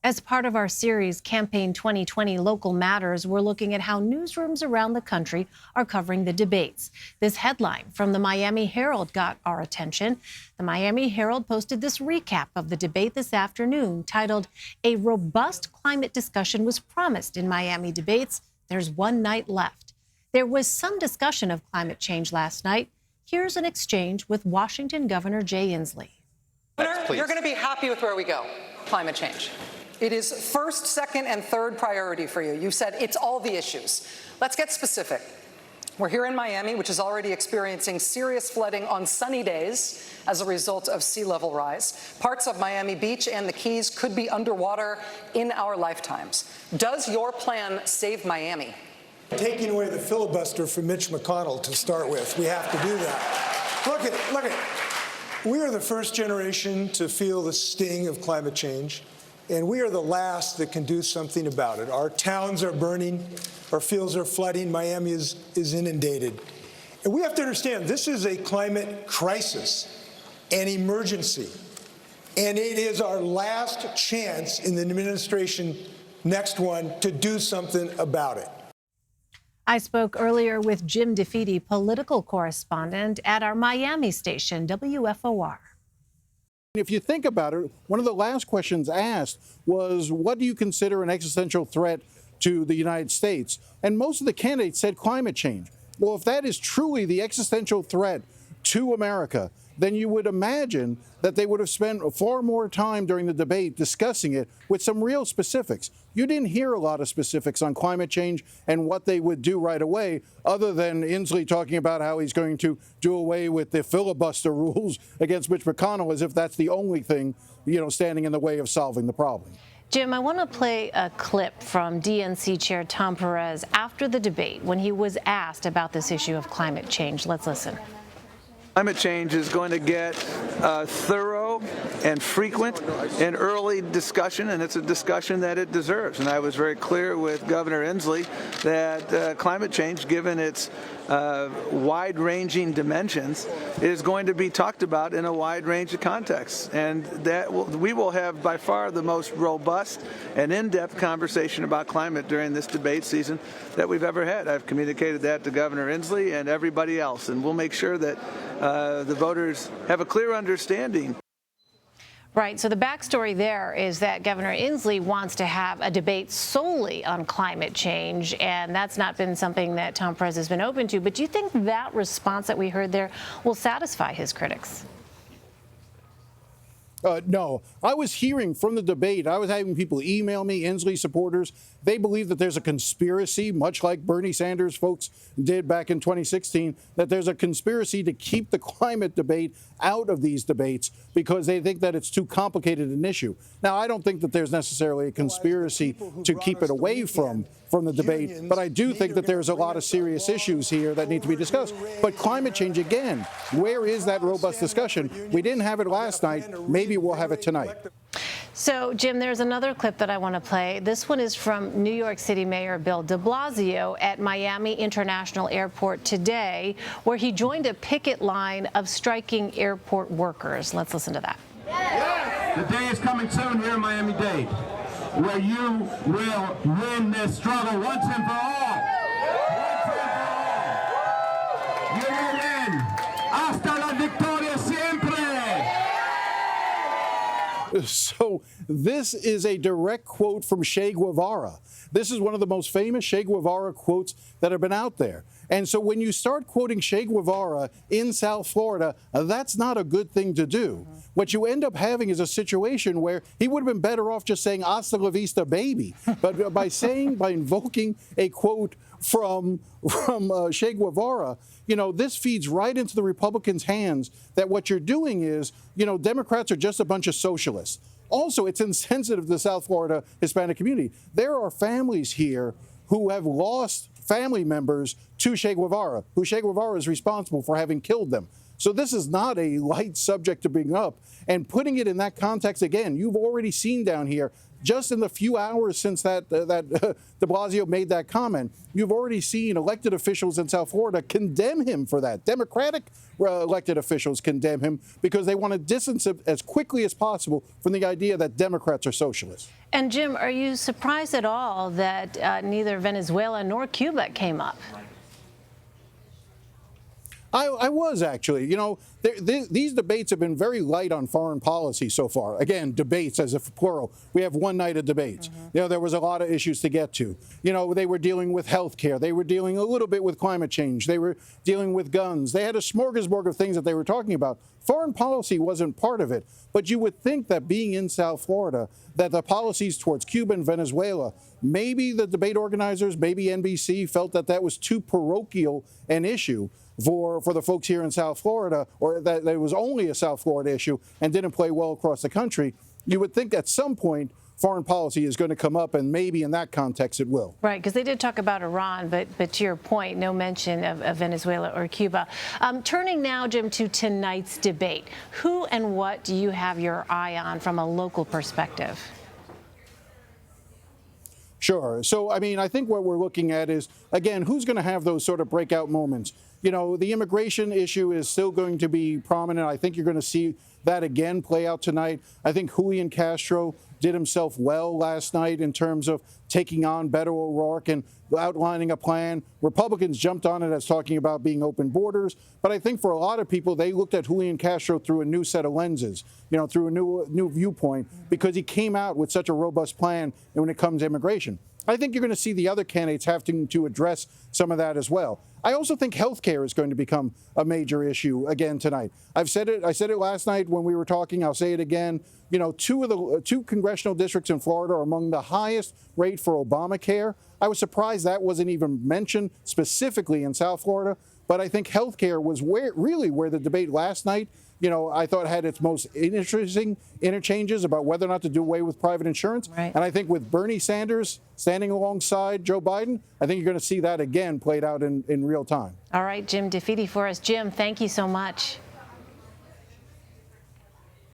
As part of our series, Campaign 2020 Local Matters, we're looking at how newsrooms around the country are covering the debates. This headline from the Miami Herald got our attention. The Miami Herald posted this recap of the debate this afternoon, titled, "A robust climate discussion was promised in Miami debates. There's one night left." There was some discussion of climate change last night. Here's an exchange with Washington Governor Jay Inslee. Governor, you're going to be happy with where we go, climate change. It is first, second, and third priority for you. You said it's all the issues. Let's get specific. We're here in Miami, which is already experiencing serious flooding on sunny days as a result of sea level rise. Parts of Miami Beach and the Keys could be underwater in our lifetimes. Does your plan save Miami? Taking away the filibuster from Mitch McConnell to start with. We have to do that. Look at. We are the first generation to feel the sting of climate change, and we are the last that can do something about it. Our towns are burning, our fields are flooding, Miami is inundated. And we have to understand this is a climate crisis, an emergency, and it is our last chance in the administration, next one, to do something about it. I spoke earlier with Jim DeFede, political correspondent at our Miami station, WFOR. If you think about it, one of the last questions asked was, what do you consider an existential threat to the United States? And most of the candidates said climate change. Well, if that is truly the existential threat to America, then you would imagine that they would have spent far more time during the debate discussing it with some real specifics. You didn't hear a lot of specifics on climate change and what they would do right away, other than Inslee talking about how he's going to do away with the filibuster rules against Mitch McConnell, as if that's the only thing, standing in the way of solving the problem. Jim, I want to play a clip from DNC Chair Tom Perez after the debate when he was asked about this issue of climate change. Let's listen. Climate change is going to get thorough and frequent and early discussion, and it's a discussion that it deserves. And I was very clear with Governor Inslee that climate change, given its wide-ranging dimensions, is going to be talked about in a wide range of contexts. And that we will have by far the most robust and in-depth conversation about climate during this debate season that we've ever had. I've communicated that to Governor Inslee and everybody else, and we'll make sure that the voters have a clear understanding. Right. So the backstory there is that Governor Inslee wants to have a debate solely on climate change, and that's not been something that Tom Perez has been open to. But do you think that response that we heard there will satisfy his critics? No. I was hearing from the debate, I was having people email me, Inslee supporters. They believe that there's a conspiracy, much like Bernie Sanders folks did back in 2016, that there's a conspiracy to keep the climate debate out of these debates because they think that it's too complicated an issue. Now, I don't think that there's necessarily a conspiracy to keep it away from the debate, but I do think that there's a lot of serious issues here that need to be discussed. But climate change, again, where is that robust discussion? We didn't have it last night. Maybe we'll have it tonight. So, Jim, there's another clip that I want to play. This one is from New York City Mayor Bill de Blasio at Miami International Airport today, where he joined a picket line of striking airport workers. Let's listen to that. The day is coming soon here in Miami-Dade, where you will win this struggle once and for all. Once and for all. You will win. Hasta la victoria siempre. So this is a direct quote from Che Guevara. This is one of the most famous Che Guevara quotes that have been out there. And so when you start quoting Che Guevara in South Florida, that's not a good thing to do. What you end up having is a situation where he would have been better off just saying hasta la vista, baby. But by invoking a quote from Che Guevara, this feeds right into the Republicans' hands that what you're doing is, Democrats are just a bunch of socialists. Also, it's insensitive to the South Florida Hispanic community. There are families here who have lost family members to Che Guevara, who Che Guevara is responsible for having killed them. So this is not a light subject to bring up. And putting it in that context, again, you've already seen down here just in the few hours since that de Blasio made that comment, you've already seen elected officials in South Florida condemn him for that. Democratic elected officials condemn him because they want to distance him as quickly as possible from the idea that Democrats are socialists. And Jim, are you surprised at all that neither Venezuela nor Cuba came up? I was actually. You know, these debates have been very light on foreign policy so far. Again, debates as if plural. We have one night of debates. You know, there was a lot of issues to get to. You know, they were dealing with health care. They were dealing a little bit with climate change. They were dealing with guns. They had a smorgasbord of things that they were talking about. Foreign policy wasn't part of it. But you would think that being in South Florida, that the policies towards Cuba and Venezuela, maybe the debate organizers, maybe NBC felt that that was too parochial an issue for the folks here in South Florida, or that it was only a South Florida issue and didn't play well across the country. You would think at some point foreign policy is going to come up, and maybe in that context it will. Right, because they did talk about Iran, but to your point, no mention of Venezuela or Cuba. Turning now, Jim, to tonight's debate. Who and what do you have your eye on from a local perspective? Sure. So, I mean, I think what we're looking at is, again, who's going to have those sort of breakout moments? You know, the immigration issue is still going to be prominent. I think you're going to see that again play out tonight. I think Julian Castro did himself well last night in terms of taking on Beto O'Rourke and outlining a plan. Republicans jumped on it as talking about being open borders. But I think for a lot of people, they looked at Julian Castro through a new set of lenses, you know, through a new viewpoint, because he came out with such a robust plan when it comes to immigration. I think you're going to see the other candidates having to address some of that as well. I also think health care is going to become a major issue again tonight. I said it last night when we were talking. I'll say it again. You know, two congressional districts in Florida are among the highest rate for Obamacare. I was surprised that wasn't even mentioned specifically in South Florida. But I think health care was really where the debate last night, you know, I thought had its most interesting interchanges about whether or not to do away with private insurance. Right. And I think with Bernie Sanders standing alongside Joe Biden, I think you're going to see that again played out in real time. All right, Jim DeFede for us. Jim, thank you so much.